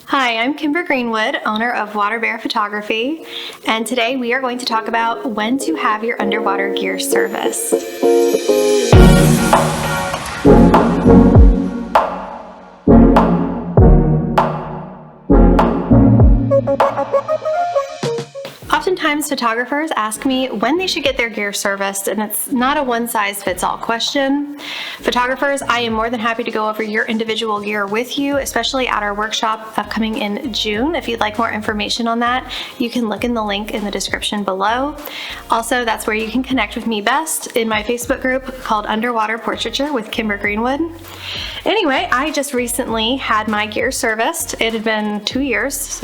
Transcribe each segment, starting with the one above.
Hi, I'm Kimber Greenwood, owner of Water Bear Photography, and today we are going to talk about when to have your underwater gear serviced. Oftentimes photographers ask me when they should get their gear serviced, and it's not a one-size-fits-all question. Photographers, I am more than happy to go over your individual gear with you, especially at our workshop upcoming in June. If you'd like more information on that, you can look in the link in the description below. Also, that's where you can connect with me best in my Facebook group called Underwater Portraiture with Kimber Greenwood. Anyway, I just recently had my gear serviced. It had been 2 years,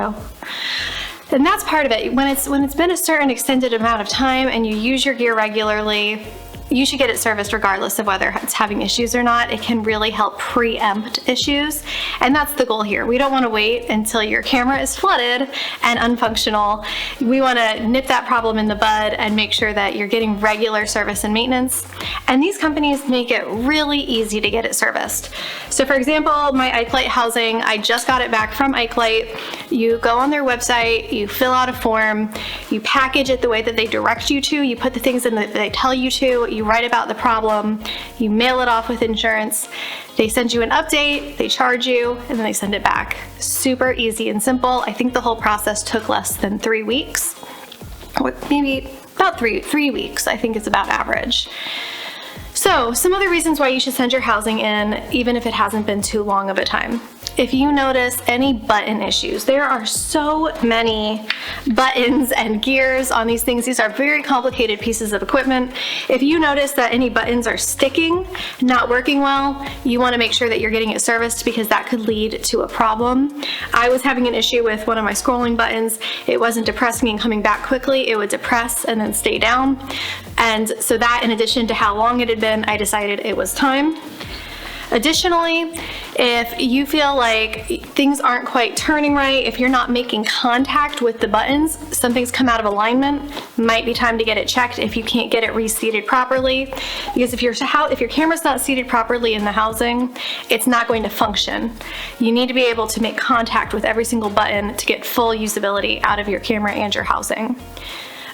and that's part of it. When it's been a certain extended amount of time and you use your gear regularly, you should get it serviced regardless of whether it's having issues or not. It can really help preempt issues, and that's the goal here. We don't want to wait until your camera is flooded and unfunctional. We want to nip that problem in the bud and make sure that you're getting regular service and maintenance. And these companies make it really easy to get it serviced. So for example, my IceLight housing, I just got it back from IceLight. You go on their website, you fill out a form, you package it the way that they direct you to, you put the things in that they tell you to, you write about the problem, you mail it off with insurance, they send you an update, they charge you, and then they send it back. Super easy and simple. I think the whole process took less than 3 weeks, or maybe about three weeks, I think is about average. So some other reasons why you should send your housing in, even if it hasn't been too long of a time. If you notice any button issues, there are so many buttons and gears on these things. These are very complicated pieces of equipment. If you notice that any buttons are sticking, not working well, you want to make sure that you're getting it serviced, because that could lead to a problem. I was having an issue with one of my scrolling buttons. It wasn't depressing and coming back quickly. It would depress and then stay down. And so that, in addition to how long it had been, I decided it was time. Additionally, if you feel like things aren't quite turning right, if you're not making contact with the buttons, something's come out of alignment, might be time to get it checked if you can't get it reseated properly. Because if your camera's not seated properly in the housing, it's not going to function. You need to be able to make contact with every single button to get full usability out of your camera and your housing.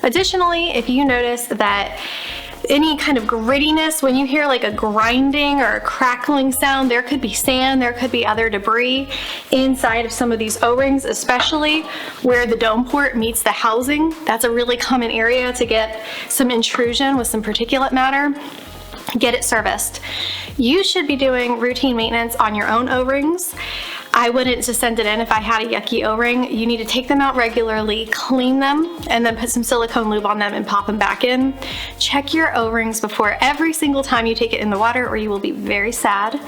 Additionally, if you notice that any kind of grittiness, when you hear like a grinding or a crackling sound, there could be sand, there could be other debris inside of some of these O-rings, especially where the dome port meets the housing. That's a really common area to get some intrusion with some particulate matter. Get it serviced. You should be doing routine maintenance on your own O-rings. I wouldn't just send it in if I had a yucky O-ring. You need to take them out regularly, clean them, and then put some silicone lube on them and pop them back in. Check your O-rings before every single time you take it in the water, or you will be very sad.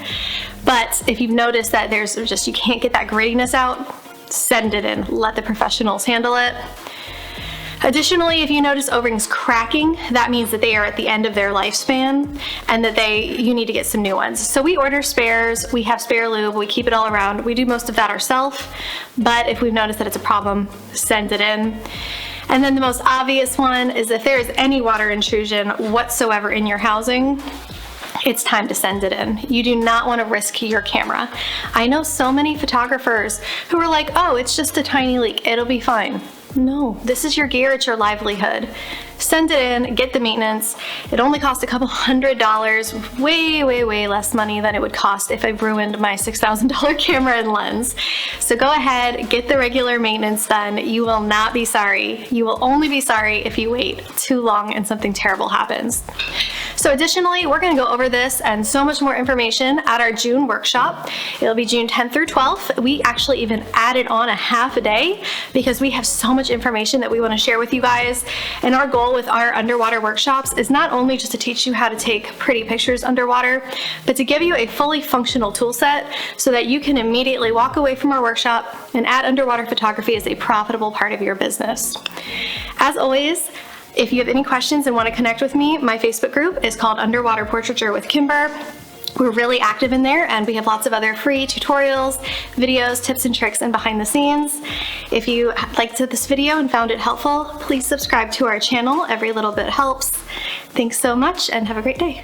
But if you've noticed that you can't get that grittiness out, send it in. Let the professionals handle it. Additionally, if you notice O-rings cracking, that means that they are at the end of their lifespan and that you need to get some new ones. So we order spares, we have spare lube, we keep it all around. We do most of that ourselves, but if we've noticed that it's a problem, send it in. And then the most obvious one is if there is any water intrusion whatsoever in your housing, it's time to send it in. You do not want to risk your camera. I know so many photographers who are like, oh, it's just a tiny leak, it'll be fine. No, this is your gear, it's your livelihood. Send it in, get the maintenance. It only costs a couple $100, way less money than it would cost if I ruined my $6,000 camera and lens. So go ahead, get the regular maintenance done. You will not be sorry. You will only be sorry if you wait too long and something terrible happens. So additionally, we're going to go over this and so much more information at our June workshop. It'll be June 10th through 12th. We actually even added on a half a day because we have so much information that we want to share with you guys. And our goal with our underwater workshops is not only just to teach you how to take pretty pictures underwater, but to give you a fully functional tool set so that you can immediately walk away from our workshop and add underwater photography as a profitable part of your business. As always, if you have any questions and want to connect with me, my Facebook group is called Underwater Portraiture with Kimber. We're really active in there, and we have lots of other free tutorials, videos, tips and tricks, and behind the scenes. If you liked this video and found it helpful, please subscribe to our channel. Every little bit helps. Thanks so much and have a great day.